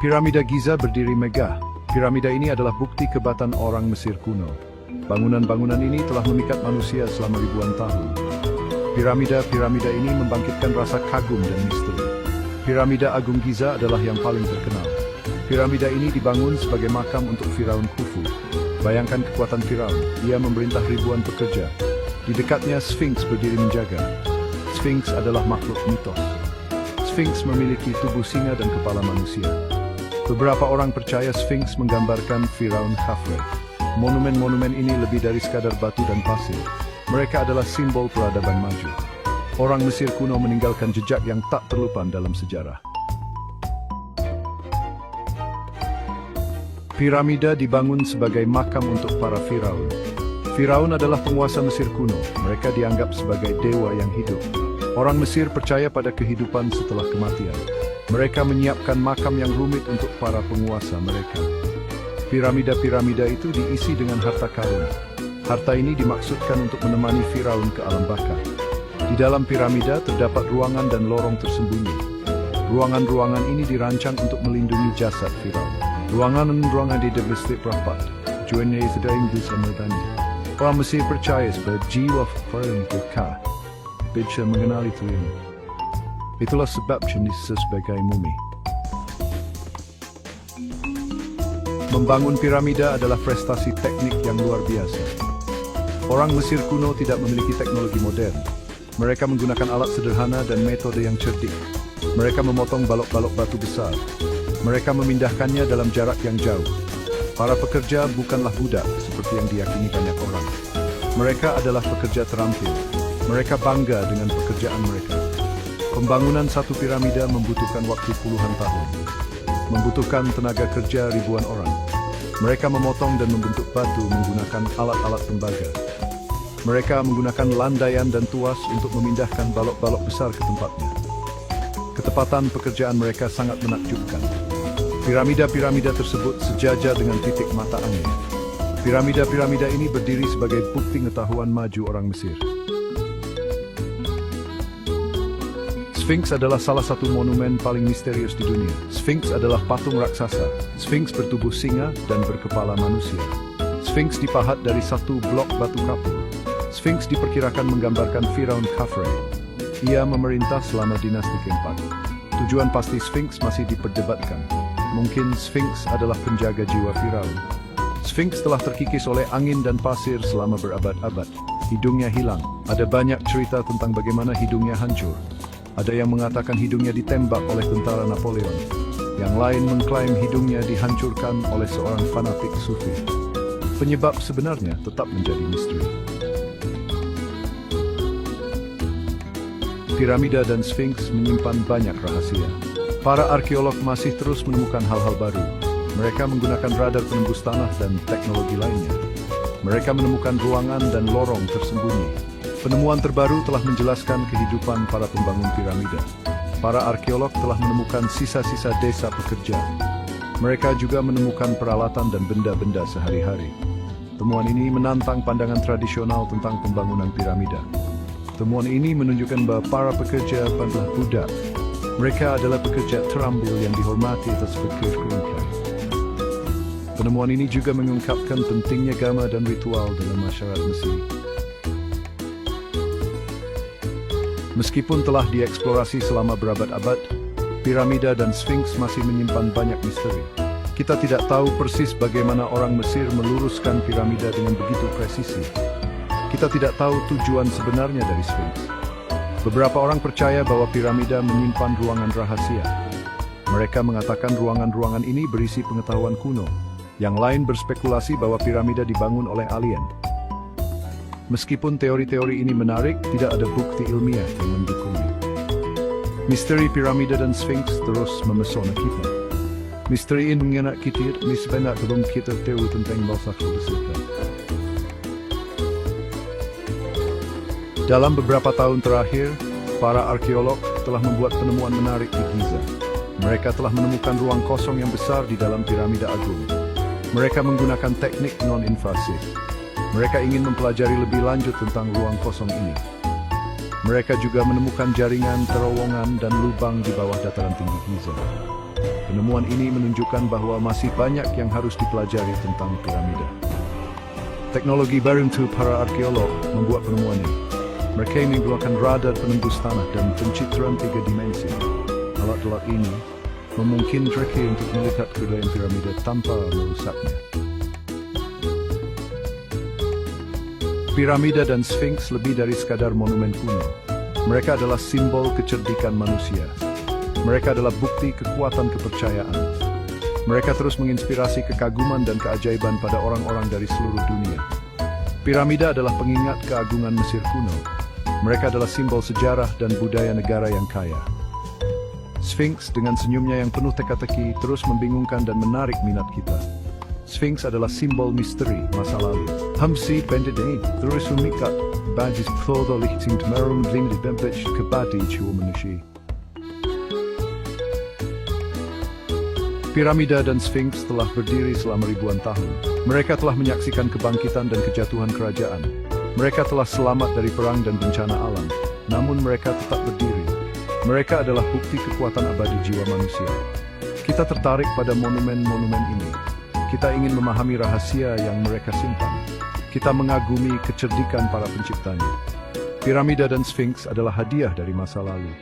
Piramida Giza berdiri megah. Piramida ini adalah bukti kehebatan orang Mesir kuno. Bangunan-bangunan ini telah memikat manusia selama ribuan tahun. Piramida-piramida ini membangkitkan rasa kagum dan misteri. Piramida Agung Giza adalah yang paling terkenal. Piramida ini dibangun sebagai makam untuk Firaun Khufu. Bayangkan kekuatan Firaun, ia memerintah ribuan pekerja. Di dekatnya Sphinx berdiri menjaga. Sphinx adalah makhluk mitos. Sphinx memiliki tubuh singa dan kepala manusia. Beberapa orang percaya Sphinx menggambarkan Firaun Khafre. Monumen-monumen ini lebih dari sekadar batu dan pasir. Mereka adalah simbol peradaban maju. Orang Mesir kuno meninggalkan jejak yang tak terlupakan dalam sejarah. Piramida dibangun sebagai makam untuk para Firaun. Firaun adalah penguasa Mesir kuno. Mereka dianggap sebagai dewa yang hidup. Orang Mesir percaya pada kehidupan setelah kematian. Mereka menyiapkan makam yang rumit untuk para penguasa mereka. Piramida-piramida itu diisi dengan harta karun. Harta ini dimaksudkan untuk menemani Firaun ke alam baka. Di dalam piramida terdapat ruangan dan lorong tersembunyi. Ruangan-ruangan ini dirancang untuk melindungi jasad Firaun. Ruangan-ruangan di debestik rapat. Jualnya sedang bisa merdani. Orang Mesir percaya bahwa jiwa Firaun kekal. Bisa mengenali Tuhan. Itulah sebab jenis sebagai mumi. Membangun piramida adalah prestasi teknik yang luar biasa. Orang Mesir kuno tidak memiliki teknologi modern. Mereka menggunakan alat sederhana dan metode yang cerdik. Mereka memotong balok-balok batu besar. Mereka memindahkannya dalam jarak yang jauh. Para pekerja bukanlah budak seperti yang diyakini banyak orang. Mereka adalah pekerja terampil. Mereka bangga dengan pekerjaan mereka. Pembangunan satu piramida membutuhkan waktu puluhan tahun. Membutuhkan tenaga kerja ribuan orang. Mereka memotong dan membentuk batu menggunakan alat-alat tembaga. Mereka menggunakan landaian dan tuas untuk memindahkan balok-balok besar ke tempatnya. Ketepatan pekerjaan mereka sangat menakjubkan. Piramida-piramida tersebut sejajar dengan titik mata angin. Piramida-piramida ini berdiri sebagai bukti pengetahuan maju orang Mesir. Sphinx adalah salah satu monumen paling misterius di dunia. Sphinx adalah patung raksasa. Sphinx bertubuh singa dan berkepala manusia. Sphinx dipahat dari satu blok batu kapur. Sphinx diperkirakan menggambarkan Firaun Khafre. Ia memerintah selama dinasti keempat. Tujuan pasti Sphinx masih diperdebatkan. Mungkin Sphinx adalah penjaga jiwa Firaun. Sphinx telah terkikis oleh angin dan pasir selama berabad-abad. Hidungnya hilang. Ada banyak cerita tentang bagaimana hidungnya hancur. Ada yang mengatakan hidungnya ditembak oleh tentara Napoleon. Yang lain mengklaim hidungnya dihancurkan oleh seorang fanatik sufi. Penyebab sebenarnya tetap menjadi misteri. Piramida dan Sphinx menyimpan banyak rahasia. Para arkeolog masih terus menemukan hal-hal baru. Mereka menggunakan radar penembus tanah dan teknologi lainnya. Mereka menemukan ruangan dan lorong tersembunyi. Penemuan terbaru telah menjelaskan kehidupan para pembangun piramida. Para arkeolog telah menemukan sisa-sisa desa pekerja. Mereka juga menemukan peralatan dan benda-benda sehari-hari. Temuan ini menantang pandangan tradisional tentang pembangunan piramida. Temuan ini menunjukkan bahwa para pekerja adalah budak. Mereka adalah pekerja terampil yang dihormati atas pekerjaan. Penemuan ini juga mengungkapkan pentingnya agama dan ritual dalam masyarakat Mesir. Meskipun telah dieksplorasi selama berabad-abad, piramida dan Sphinx masih menyimpan banyak misteri. Kita tidak tahu persis bagaimana orang Mesir meluruskan piramida dengan begitu presisi. Kita tidak tahu tujuan sebenarnya dari Sphinx. Beberapa orang percaya bahwa piramida menyimpan ruangan rahasia. Mereka mengatakan ruangan-ruangan ini berisi pengetahuan kuno. Yang lain berspekulasi bahwa piramida dibangun oleh alien. Meskipun teori-teori ini menarik, tidak ada bukti ilmiah yang mendukungnya. Misteri piramida dan Sphinx terus memesona kita. Misteri ini mengenak kita, misalnya belum kita tahu tentang masa kita. Dalam beberapa tahun terakhir, para arkeolog telah membuat penemuan menarik di Giza. Mereka telah menemukan ruang kosong yang besar di dalam piramida agung. Mereka menggunakan teknik non-invasif. Mereka ingin mempelajari lebih lanjut tentang ruang kosong ini. Mereka juga menemukan jaringan, terowongan, dan lubang di bawah dataran tinggi Giza. Penemuan ini menunjukkan bahwa masih banyak yang harus dipelajari tentang piramida. Teknologi baru untuk para arkeolog membuat penemuan ini. Mereka menggunakan radar penembus tanah dan pencitraan 3 dimensi. Alat-alat ini memungkinkan mereka untuk melihat kebudayaan piramida tanpa merusaknya. Piramida dan Sphinx lebih dari sekadar monumen kuno. Mereka adalah simbol kecerdikan manusia. Mereka adalah bukti kekuatan kepercayaan. Mereka terus menginspirasi kekaguman dan keajaiban pada orang-orang dari seluruh dunia. Piramida adalah pengingat keagungan Mesir kuno. Mereka adalah simbol sejarah dan budaya negara yang kaya. Sphinx dengan senyumnya yang penuh teka-teki terus membingungkan dan menarik minat kita. Sphinx adalah simbol misteri masa lalu. Hamsi Bendedain terus memikat bajis todo lichting temerung lingdi bempech kebadi chua manusia. Piramida dan Sphinx telah berdiri selama ribuan tahun. Mereka telah menyaksikan kebangkitan dan kejatuhan kerajaan. Mereka telah selamat dari perang dan bencana alam, namun mereka tetap berdiri. Mereka adalah bukti kekuatan abadi jiwa manusia. Kita tertarik pada monumen-monumen ini. Kita ingin memahami rahasia yang mereka simpan. Kita mengagumi kecerdikan para penciptanya. Piramida dan Sphinx adalah hadiah dari masa lalu.